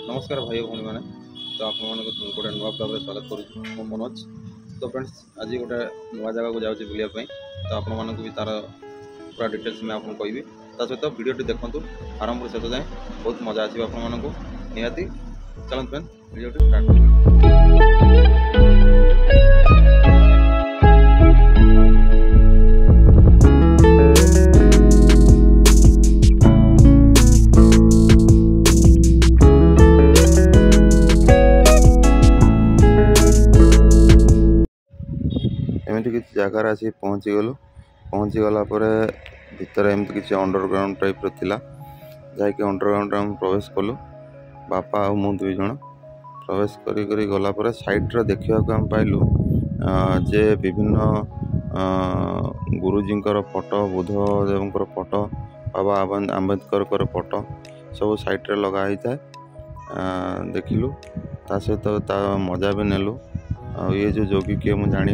नमस्कार भाई भौणी मैंने तो आप गोटे नुआ ब्लॉग स्वागत करुँ मनोज। तो फ्रेंड्स आज गोटे नुआ जगह को जाऊँगी बुलायापी तो आप भी तार पूरा डिटेल्स मैं आपको कहबी सहित भिडियो देखूँ आरंभ शेष जाए बहुत मजा आसो आपको निहाती। चलते फ्रेंड भिडियो स्टार्ट। एमती किसी जगार आसी पहुँची गलापर भितर एमती किसी अंडरग्राउंड टाइप थिला जाकि अंडरग्राउंड हम प्रवेश कलु बापा आ मु दुई जन प्रवेश करी गलापर साइड्रे देखा आम पाइलु जे विभिन्न गुरुजी फोटो बुद्धदेव फोटो बाबा आम्बेडकर फोटो सब साइड्रे लगाई था देखिलु ता सहित ता मजा भी नेलु ये जो जोगी किए मुझे जानी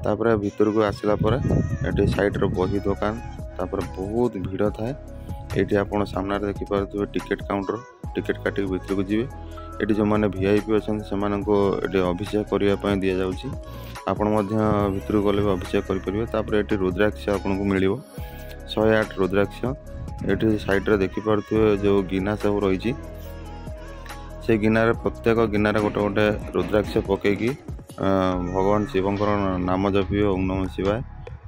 तापर भितर को आसला ये साइड्रे बही दुकान तापर बहुत भिड़ थाए ये आप सामने देखिपे टिकेट काउंटर टिकेट काटिक भितर को जी ये जो मैंने वीआईपी अच्छा से अभिषेक करने दि जाऊँगी आपण भितर गले भी अभिषेक करेंगे। ये रुद्राक्ष आपको मिल 108 रुद्राक्ष ये साइड्रे देखिपे जो गिना सब रही से गिनार प्रत्येक गिनार गोटे गोटे रुद्राक्ष पकईकी भगवान शिवंकर नाम जपे ओम नमः शिवाय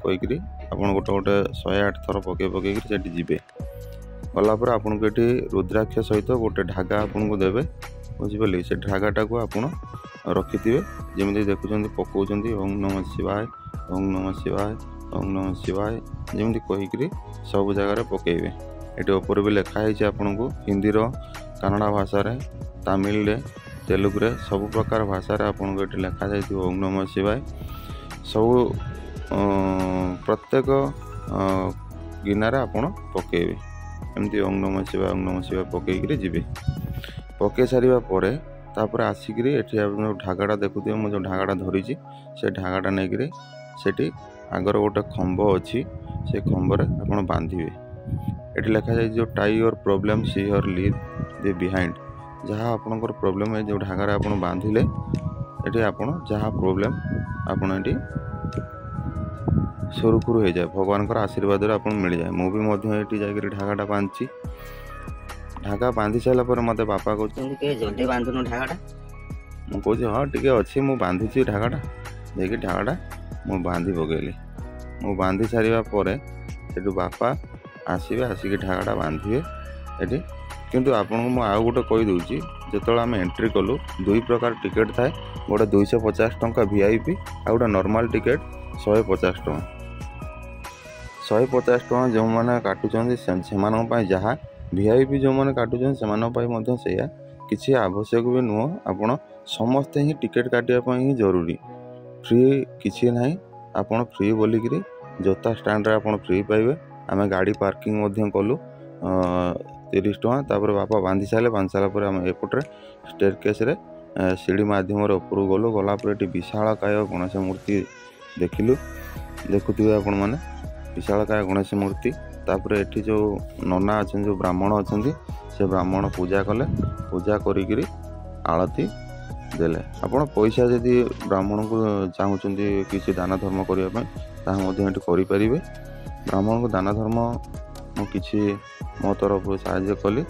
कहीकि आप गोटे गोटे 108 थर पकई जी गलापर आपन को ये रुद्राक्ष सहित गोटे ढागा आपन को देवे बुझिपारे से ढागाटा को आप रखिथे जमी देखुं पकाउं ओम नमः शिवाय ओम नमः शिवाय ओम नमः शिवाय जमी कहीकि सब जगार पकईबे। ये ऊपर भी लिखाई आपन को हिंदी कन्नड़ा भाषा तमिल तेलुगु रे सब प्रकार भाषा आपन को ये लिखा जाए ओम नमः शिवाय सब प्रत्येक गिनार आपन पकईबे एमती ओम नमः शिवाय पकईकि जी पकई सारा पर आसिक ढागाटा देखुए मुझे जो ढागाटा धरी से ढागाटा नहीं सेठी आगर गोटे खंभ अच्छी से खंभरे आप बांधे ये लिखा जाए जो tie your problem see your leave the behind जहाँ आपनकर प्रॉब्लम है जो ढागार आप बांधिले ये आप जहाँ प्रॉब्लम आपड़ ये सुरुखुरु हो जाए भगवान आशीर्वाद आप मिल जाए। मुझे जाकर ढागाटा बांधी ढागा बांधी सारापर मत बापा कहते हाँ टे अच्छी मुझे बांधुची ढागाटा देखिए ढागाटा मुझे बांधी पकईली मु बांधी सारा से बापा आसवे आसिक ढागाटा बांधे ये किंतु आपन को आउ गोटे कहीदे जो आम एंट्री कलु दुई प्रकार टिकेट थाए गोटे 250 टंका वीआईपी आ गोटे नॉर्मल टिकेट 150 टंका 150 टंका जो मैंने काटुंट से जहाँ वीआईपी जो मैंने काटुंट से किसी आवश्यक भी नुह आपण समस्ते ही टिकेट काटापी ही जरूरी फ्री किसी ना आपड़ फ्री बोलिकी जोता स्टैंड आप फ्री पाइबे। आम गाड़ी पार्किंग कलु 30 टंका तापर बापा बांधी सारापर आम एपटे स्टेयर केस सीढ़ी मध्यम ऊपर गलु गलापर ये विशालकाय गणेश मूर्ति देखिलु देखुए आपण मैंने विशालकाय गणेश मूर्ति तापर ये जो नना अच्छा जो ब्राह्मण अच्छा से ब्राह्मण पूजा कले पूजा करी आलती देले आपण पैसा जदि ब्राह्मण को चाहूँगी किसी दान धर्म करने करें ब्राह्मण को दान धर्म मुझे मो तरफ साहाय्य कली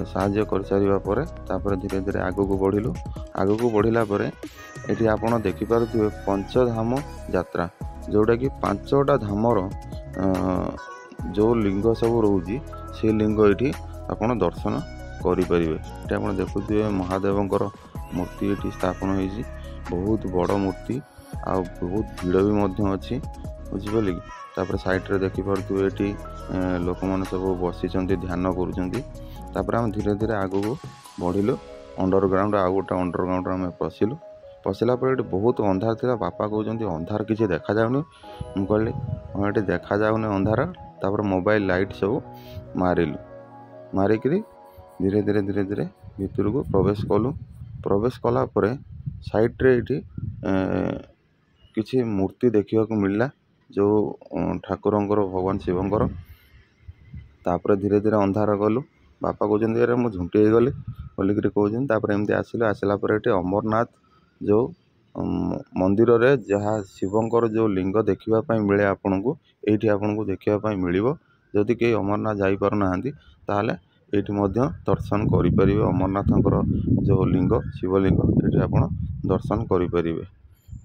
साहाय्य कर सारापर धीरे धीरे आगू को बढ़िलु आगू को बढ़ला ये आप देखिपे पंचधाम यात्रा जोटा कि 5टा धामर जो लिंग सब रोची से लिंग ये आप दर्शन करेंगे। ये आप देखुए महादेवंकर मूर्ति ये स्थापन होती बहुत बड़ मूर्ति आ बहुत भीड़ भी अच्छी बुझिपारे कि तापर साइड्रे देखिपे ये लोक मैंने सब बसी ध्यान कर धीरे धीरे आगू को बढ़िलु अंडरग्राउंड आ गोटे अंडरग्राउंड आम पशिलु पशिला ये बहुत अंधार था बापा कहते अंधार किसी देखा जाऊनी मुझे हाँ ये देखा जाऊनी अंधार तापर मोबाइल लाइट सब मारिलु मारिक धीरे धीरे धीरे धीरे भितर को प्रवेश कलु प्रवेश कलापर साइड्रे ये किसी मूर्ति देखा मिलला जो ठाकुरंकर भगवान शिवंकर तापर धीरे धीरे अंधार गलु बापा कहते अरे मुझे झुंटी गली बोलिकी कहते। तापर एमती आसला पर ये अमरनाथ जो मंदिर जहाँ शिवंकर जो लिंग देखापी मिले आपन को ये आपन को देखापी मिल। जदि कहीं अमरनाथ जापर ना ताले ये दर्शन करें अमरनाथर जो लिंग शिवलिंग ये आप दर्शन करें।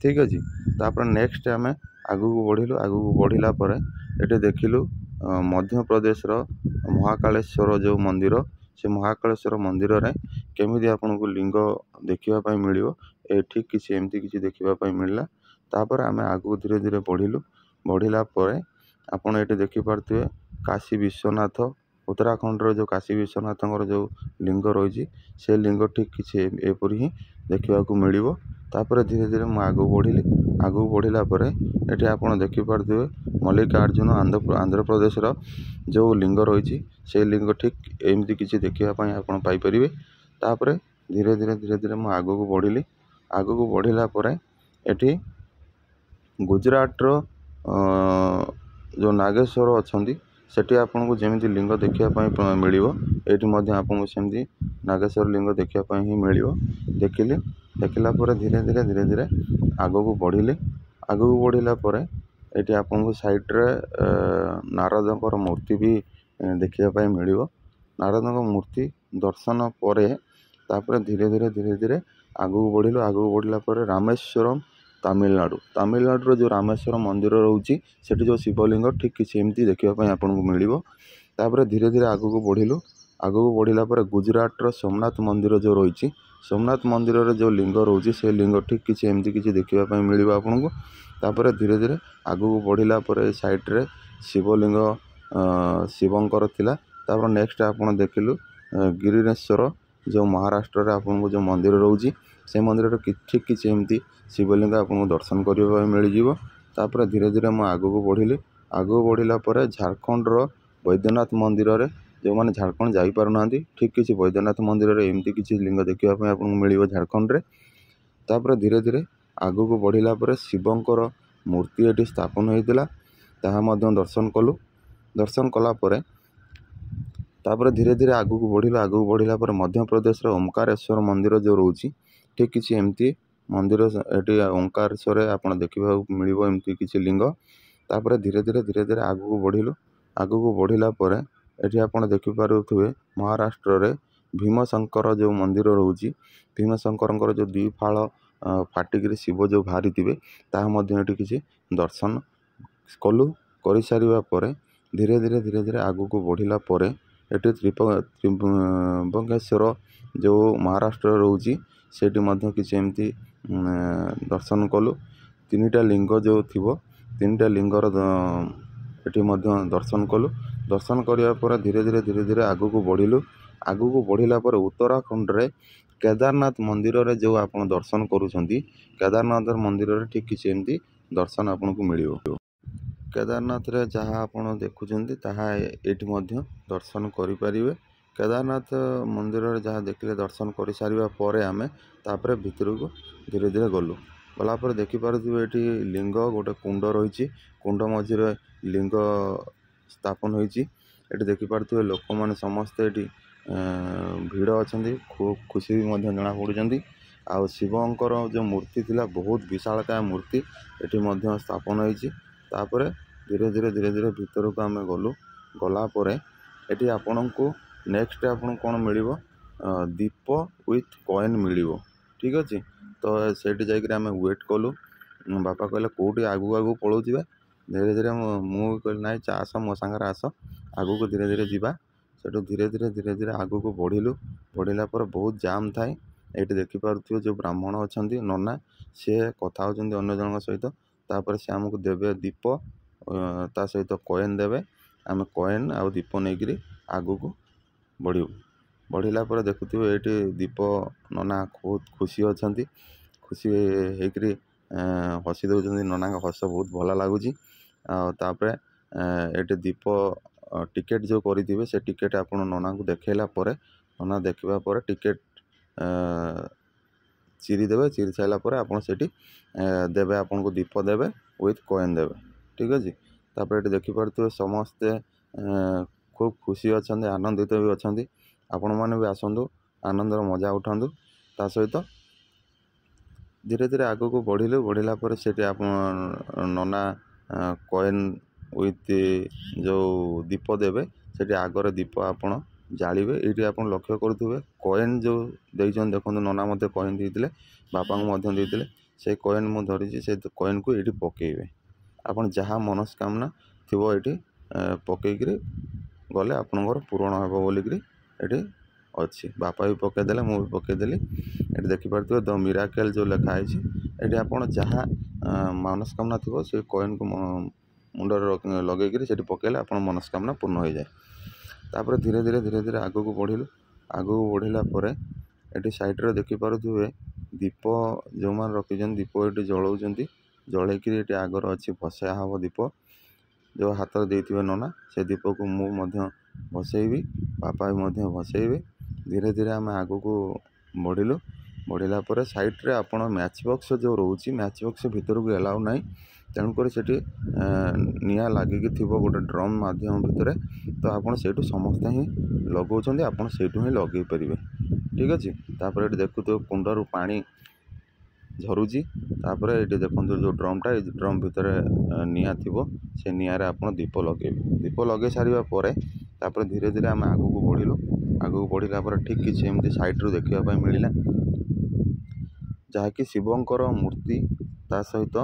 ठीक अच्छे। तापर नेक्स्ट आम आगू बढ़लु आगू बढ़ला ये देखिलु मध्य प्रदेश महाकालेश्वर जो मंदिर से महाकालेश्वर मंदिर रे केमी आपन को लिंग देखापी मिल ठीक किसी एमती किसी देखापी मिलला। तापर आम आगू धीरे धीरे बढ़लु बढ़ला आपड़ ये देखिपे काशी विश्वनाथ उत्तराखंड जो काशी विश्वनाथ जो लिंग रही से लिंग ठीक किसी एपरी ही देखा मिल। तापर धीरे धीरे मुझे आगू बढ़ी आगू बढ़ला ये आप देखिपे मल्लिकार्जुन आंध्र प्रदेश जो लिंग रही से लिंग ठीक एमती किसी देखापी आपरे। तापर धीरे धीरे धीरे धीरे मुझे आगू बढ़ी आगू बढ़ला ये गुजरातर जो नागेश्वर अच्छा सेठी आपन को जमी लिंग देखापी मिल ये आपको सेमती नागेश्वर लिंग देखापी ही मिल। देखिले देखला धीरे धीरे धीरे धीरे आगू बढ़ी आगू बढ़ला ये आपन को साइड्रे नारदर मूर्ति भी देखापी मिल। नारद मूर्ति दर्शन पर तापर धीरे धीरे धीरे धीरे आगू बढ़लु आगू बढ़ला रामेश्वरम तमिलनाडु जो रामेश्वर मंदिर रोचे सेठी जो शिवलिंग ठीक किसी एमती देखापी आपन को मिल। तापर धीरे धीरे आगू बढ़लु आगू बढ़ला गुजरातर सोमनाथ मंदिर जो रही सोमनाथ मंदिर जो लिंग रोचे से लिंग ठीक किसी एमती किसी देखापी मिल आपन को। तापर धीरे धीरे आगू बढ़ला साइड्रे शिवलिंग शिवंकर थिला। तापर नेक्स्ट आपन देखिलु गिरिनेश्वर जो महाराष्ट्र आपन को जो मंदिर रोचे से मंदिर ठीक किसी एमती शिवलिंग आपको दर्शन करने मिल। तापर धीरे धीरे मुझे आगू बढ़ी आगू बढ़ला झारखंड वैद्यनाथ मंदिर रे जो मैंने झारखंड जापार ना ठीक किसी वैद्यनाथ मंदिर रे एमती किसी लिंग देखापी आपको मिल झारखंड रे। तापर धीरे धीरे आगू बढ़ला शिवंकर मूर्ति ये स्थापन होता दर्शन कलु दर्शन कलापर तापर धीरे धीरे आगू बढ़ला मध्य प्रदेश ओंकारेश्वर मंदिर जो रोचे ठीक किसी एमती मंदिर ये ओंकारेश्वर आप देखा मिल एमती किसी लिंग। तापर धीरे धीरे धीरे धीरे आगू बढ़लु आगू बढ़ला ये आप देखिपे महाराष्ट्र रे भीमशंकर जो मंदिर रोचे भीमशंकर जो दुई फाड़ फाटिक शिव जो बाहरी थे ये किसी दर्शन कलु कर सारापर धीरे धीरे धीरे धीरे आगू बढ़ला ये त्रिभंगेश्वर जो महाराष्ट्र रोचे सेठी किसी एमती दर्शन कलु तीनटा लिंग जो थी तीनटा लिंगर ये दर्शन कलु दर्शन करापर धीरे धीरे धीरे धीरे आगू बढ़लु आगू बढ़ला उत्तराखंड रे केदारनाथ मंदिर रे जो आप दर्शन करुँच केदारनाथ मंदिर रे ठीक किसी एमती दर्शन आपन को मिल। केदारनाथ रे जहाँ आप देखुं ये दर्शन करें केदारनाथ मंदिर रे जहाँ देखिले दर्शन कर सारापर आम तापर भितर को धीरे धीरे गलु गलापर देखिपे ये लिंग गोटे कुंड रही कुंड मझे लिंग स्थापन होती देखिपे लोक मैंने समस्ते ये भिड़ अच्छा खूब खुशी भी जना पड़ुंट आ शिवंकर जो मूर्ति थिला बहुत विशालकाय मूर्ति ये स्थापन होती। तापर धीरे धीरे धीरे धीरे भीतर को आम गलु गलापर ये आपण को नेक्स्ट आपन कौन मिल दीप विथ कॉइन मिल। ठीक अच्छे। तो सेठी जाकर आम वेट कलु बापा कहले कौटी आगू आगू पलाउथिबा धीरे धीरे मुझे कहली ना आस मो सांगे आस आगू को धीरे धीरे जावा सेठू धीरे धीरे धीरे धीरे आगू को बढ़लु बढ़ला बहुत जाम थाए ये देखिपे जो ब्राह्मण अच्छा नना सी कथा होती अन्य जन सहित तापर से आमको देवे दीप ता सहित कॉइन देवे आम कॉइन आ दीप नहीं आगू को बढ़ू बढ़ला देखुए ये दीप नना बहुत खुशी अच्छा खुशी होकरी हसी दौरान नना हस बहुत भल लगुच तापर ये दीप टिकेट जो करेंगे से टिकेट आप नना को देखला नना देखा टिकेट चिरी देवे चिरी सारापर आप देवे आपन को दीप देवे विथ कॉइन देवे। ठीक अच्छे। तापर ये देखिपे समस्ते खूब खुशी अच्छा आनंदित भी अच्छा आपण मैंने भी आसतु ଆନନ୍ଦର ମଜା ଉଠାନ୍ତୁ। ତା ସହିତ ଧୀରେ ଧୀରେ ଆଗକୁ ବଢ଼ିଲା ପରେ ସେଠି ଆପଣ ନନା କଏନ୍ ୱିଥ୍ ଯେଉଁ ଦୀପ ଦେବେ, ସେଠି ଆଗରେ ଦୀପ ଆପଣ ଜାଳିବେ। ଏଇଠି ଆପଣ ଲକ୍ଷ୍ୟ କରୁଥିବେ କଏନ୍ ଯେଉଁ ଦେଇଛନ୍ତି, ଦେଖନ୍ତୁ ନନା ମୋତେ କଏନ୍ ଦେଇଥିଲେ, ବାପାଙ୍କୁ ମଧ୍ୟ ଦେଇଥିଲେ। ସେଇ କଏନ୍ ମୁଁ ଧରିଛି, ସେ କଏନ୍କୁ ଏଇଠି ପକାଇବେ। ଆପଣ ଯାହା ମନସ୍କାମନା ଥିବ ଏଇଠି ପକାଇକିରି ଗଲେ ଆପଣଙ୍କର ପୂରଣ ହେବ ବୋଲିକିରି ଏଠି ଅଛି। ବାପା ବି ପକାଇଦେଲେ, ମୁଁ ବି ପକାଇଦେଲି। ଏଠି ଦେଖିପାରୁଥିବେ ଦ ମିରାକେଲ୍ ଯେଉଁ ଲେଖା ହେଇଛି। ଏଠି ଆପଣ ଯାହା ମନସ୍କାମନା ଥିବ ସେ କଏନ୍କୁ ମୁଣ୍ଡରେ ଲଗେଇକିରି ସେଠି ପକାଇଲେ ଆପଣ ମନସ୍କାମନା ପୂର୍ଣ୍ଣ ହୋଇଯାଏ। ତାପରେ ଧୀରେ ଧୀରେ ଆଗକୁ ବଢ଼ିଲା ପରେ ଏଠି ସାଇଡ଼୍ରେ ଦେଖିପାରୁଥିବେ ଦୀପ ଯେଉଁମାନେ ରଖିଛନ୍ତି, ଦୀପ ଏଠି ଜଳାଉଛନ୍ତି। ଜଳେଇକିରି ଏଠି ଆଗରେ ଅଛି ଭସା ହେବ ଦୀପ, ଯେଉଁ ହାତରେ ଦେଇଥିବେ ନନା, ସେ ଦୀପକୁ ମୁଁ ମଧ୍ୟ ଭସେଇବି, ବାପା ବି ମଧ୍ୟ ଭସେଇବେ। ଧୀରେ ଧୀରେ ଆମେ ଆଗକୁ ବଢ଼ିଲା ପରେ ସାଇଡ଼୍ରେ ଆପଣ ମ୍ୟାଚ୍ ବକ୍ସ ଯେଉଁ ରହୁଛି, ମ୍ୟାଚ୍ ବକ୍ସ ଭିତରକୁ ଏଲାଉ ନାହିଁ। ତେଣୁକରି ସେଠି ନିଆଁ ଲାଗିକି ଥିବ ଗୋଟେ ଡ୍ରମ୍ ମାଧ୍ୟମ ଭିତରେ, ତ ଆପଣ ସେଇଠୁ ସମସ୍ତେ ହିଁ ଲଗାଉଛନ୍ତି, ଆପଣ ସେଇଠୁ ହିଁ ଲଗାଇ ପାରିବେ। ଠିକ୍ ଅଛି। ତାପରେ ଏଠି ଦେଖୁଥିବେ କୁଣ୍ଡରୁ ପାଣି ଝରୁଛି। ତାପରେ ଏଠି ଦେଖନ୍ତୁ ଯେଉଁ ଡ୍ରମ୍ଟା, ଏଇ ଡ୍ରମ୍ ଭିତରେ ନିଆଁ ଥିବ, ସେ ନିଆଁରେ ଆପଣ ଦୀପ ଲଗାଇବେ। ଦୀପ ଲଗାଇ ସାରିବା ପରେ ତାପରେ ଧୀରେ ଧୀରେ ଆମେ ଆଗକୁ ବଢ଼ିଲା ପରେ ଠିକ୍ କିଛି ଏମିତି ସାଇଡ଼୍ରୁ ଦେଖିବା ପାଇଁ ମିଳିଲା, ଯାହାକି ଶିବଙ୍କର ମୂର୍ତ୍ତି, ତା ସହିତ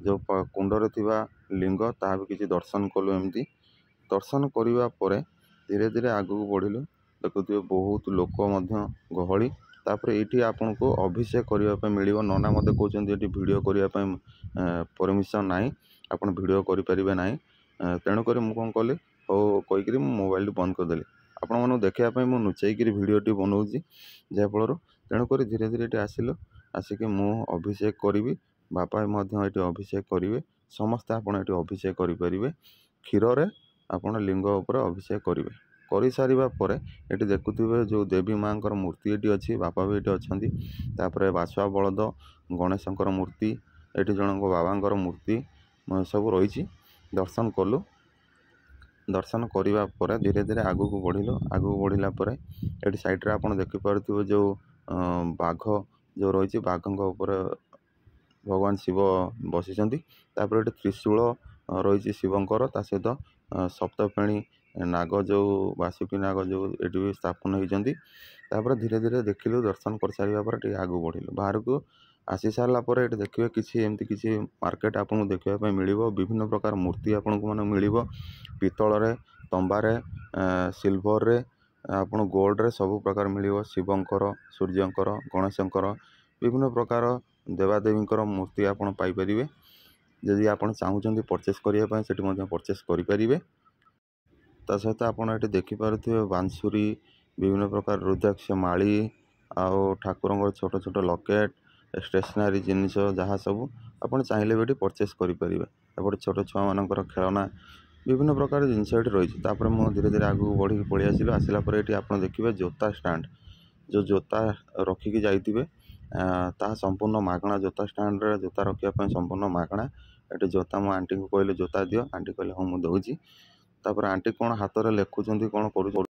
ଯେଉଁ କୁଣ୍ଡରେ ଥିବା ଲିଙ୍ଗ, ତାହା ବି କିଛି ଦର୍ଶନ କଲୁ। ଏମିତି ଦର୍ଶନ କରିବା ପରେ ଧୀରେ ଧୀରେ ଆଗକୁ ବଢ଼ିଲୁ। ଦେଖୁଥିବେ ବହୁତ ଲୋକ ମଧ୍ୟ ଗହଳି। ତାପରେ ଏଇଠି ଆପଣଙ୍କୁ ଅଭିଷେକ କରିବା ପାଇଁ ମିଳିବ। ନନା ମୋତେ କହୁଛନ୍ତି ଏଠି ଭିଡ଼ିଓ କରିବା ପାଇଁ ପରମିସନ୍ ନାହିଁ, ଆପଣ ଭିଡ଼ିଓ କରିପାରିବେ ନାହିଁ। ତେଣୁକରି ମୁଁ କ'ଣ କଲି, ହଉ କହିକିରି ମୁଁ ମୋବାଇଲଟି ବନ୍ଦ କରିଦେଲି। ଆପଣମାନଙ୍କୁ ଦେଖିବା ପାଇଁ ମୁଁ ଲୁଚେଇକିରି ଭିଡ଼ିଓଟି ବନାଉଛି ଯାହାଫଳରେ। ତେଣୁକରି ଧୀରେ ଧୀରେ ଏଠି ଆସିକି ମୁଁ ଅଭିଷେକ କରିବି, ବାପା ମଧ୍ୟ ଏଠି ଅଭିଷେକ କରିବେ। ସମସ୍ତେ ଆପଣ ଏଠି ଅଭିଷେକ କରିପାରିବେ। କ୍ଷୀରରେ ଆପଣ ଲିଙ୍ଗ ଉପରେ ଅଭିଷେକ କରିବେ। କରିସାରିବା ପରେ ଏଠି ଦେଖୁଥିବେ ଯେଉଁ ଦେବୀ ମାଆଙ୍କର ମୂର୍ତ୍ତି ଏଠି ଅଛି, ବାପା ବି ଏଠି ଅଛନ୍ତି। ତାପରେ ବାସୁଆ ବଳଦ, ଗଣେଶଙ୍କର ମୂର୍ତ୍ତି, ଏଠି ଜଣଙ୍କ ବାବାଙ୍କର ମୂର୍ତ୍ତି ସବୁ ରହିଛି। ଦର୍ଶନ କଲୁ। ଦର୍ଶନ କରିବା ପରେ ଧୀରେ ଧୀରେ ଆଗକୁ ବଢ଼ିଲା ପରେ ଏଠି ସାଇଡ଼୍ରେ ଆପଣ ଦେଖିପାରୁଥିବେ ଯେଉଁ ବାଘ ଯେଉଁ ରହିଛି, ବାଘଙ୍କ ଉପରେ ଭଗବାନ ଶିବ ବସିଛନ୍ତି। ତାପରେ ଏଠି ତ୍ରିଶୂଳ ରହିଛି ଶିବଙ୍କର, ତା ସହିତ ସପ୍ତଫେଣି ନାଗ ଯେଉଁ ବାସୁକୀ ନାଗ ଯେଉଁ ଏଠି ବି ସ୍ଥାପନ ହୋଇଛନ୍ତି। ତାପରେ ଧୀରେ ଧୀରେ ଦେଖିଲୁ, ଦର୍ଶନ କରିସାରିବା ପରେ ଟିକେ ଆଗକୁ ବଢ଼ିଲୁ। ବାହାରକୁ ଆସି ସାରିଲା ପରେ ଏଠି ଦେଖିବେ କିଛି ମାର୍କେଟ ଆପଣଙ୍କୁ ଦେଖିବା ପାଇଁ ମିଳିବ। ବିଭିନ୍ନ ପ୍ରକାର ମୂର୍ତ୍ତି ଆପଣଙ୍କୁ ମିଳିବ, ପିତ୍ତଳରେ, ତମ୍ବାରେ, ସିଲଭରରେ, ଆପଣ ଗୋଲ୍ଡରେ ସବୁ ପ୍ରକାର ମିଳିବ। ଶିବଙ୍କର, ସୂର୍ଯ୍ୟଙ୍କର, ଗଣେଶଙ୍କର, ବିଭିନ୍ନ ପ୍ରକାର ଦେବାଦେବୀଙ୍କର ମୂର୍ତ୍ତି ଆପଣ ପାଇପାରିବେ। ଯଦି ଆପଣ ଚାହୁଁଛନ୍ତି ପରଚେସ୍ କରିବା ପାଇଁ, ସେଠି ମଧ୍ୟ ପରଚେସ୍ କରିପାରିବେ। ତା ସହିତ ଆପଣ ଏଠି ଦେଖିପାରୁଥିବେ ବାଂଶୁରୀ, ବିଭିନ୍ନ ପ୍ରକାର ରୁଦ୍ରାକ୍ଷ ମାଳି, ଆଉ ଠାକୁରଙ୍କର ଛୋଟ ଛୋଟ ଲକେଟ୍, ଷ୍ଟେସନାରୀ ଜିନିଷ, ଯାହା ସବୁ ଆପଣ ଚାହିଁଲେ ବି ଏଠି ପରଚେସ୍ କରିପାରିବେ। ଏପଟେ ଛୋଟ ଛୁଆମାନଙ୍କର ଖେଳନା, ବିଭିନ୍ନ ପ୍ରକାର ଜିନିଷ ଏଠି ରହିଛି। ତାପରେ ମୁଁ ଧୀରେ ଧୀରେ ଆଗକୁ ବଢ଼ିକି ପଳେଇ ଆସିଲା ପରେ ଏଠି ଆପଣ ଦେଖିବେ ଜୋତା ଷ୍ଟାଣ୍ଡ, ଯେଉଁ ଜୋତା ରଖିକି ଯାଇଥିବେ ତାହା ସମ୍ପୂର୍ଣ୍ଣ ମାଗଣା। ଜୋତା ଷ୍ଟାଣ୍ଡରେ ଜୋତା ରଖିବା ପାଇଁ ସମ୍ପୂର୍ଣ୍ଣ ମାଗଣା। ଏଠି ଜୋତା, ମୁଁ ଆଣ୍ଟିଙ୍କୁ କହିଲି ଜୋତା ଦିଅ, ଆଣ୍ଟି କହିଲେ ହଁ ମୁଁ ଦେଉଛି। ତାପରେ ଆଣ୍ଟି କ'ଣ ହାତରେ ଲେଖୁଛନ୍ତି, କ'ଣ କରୁଛନ୍ତି।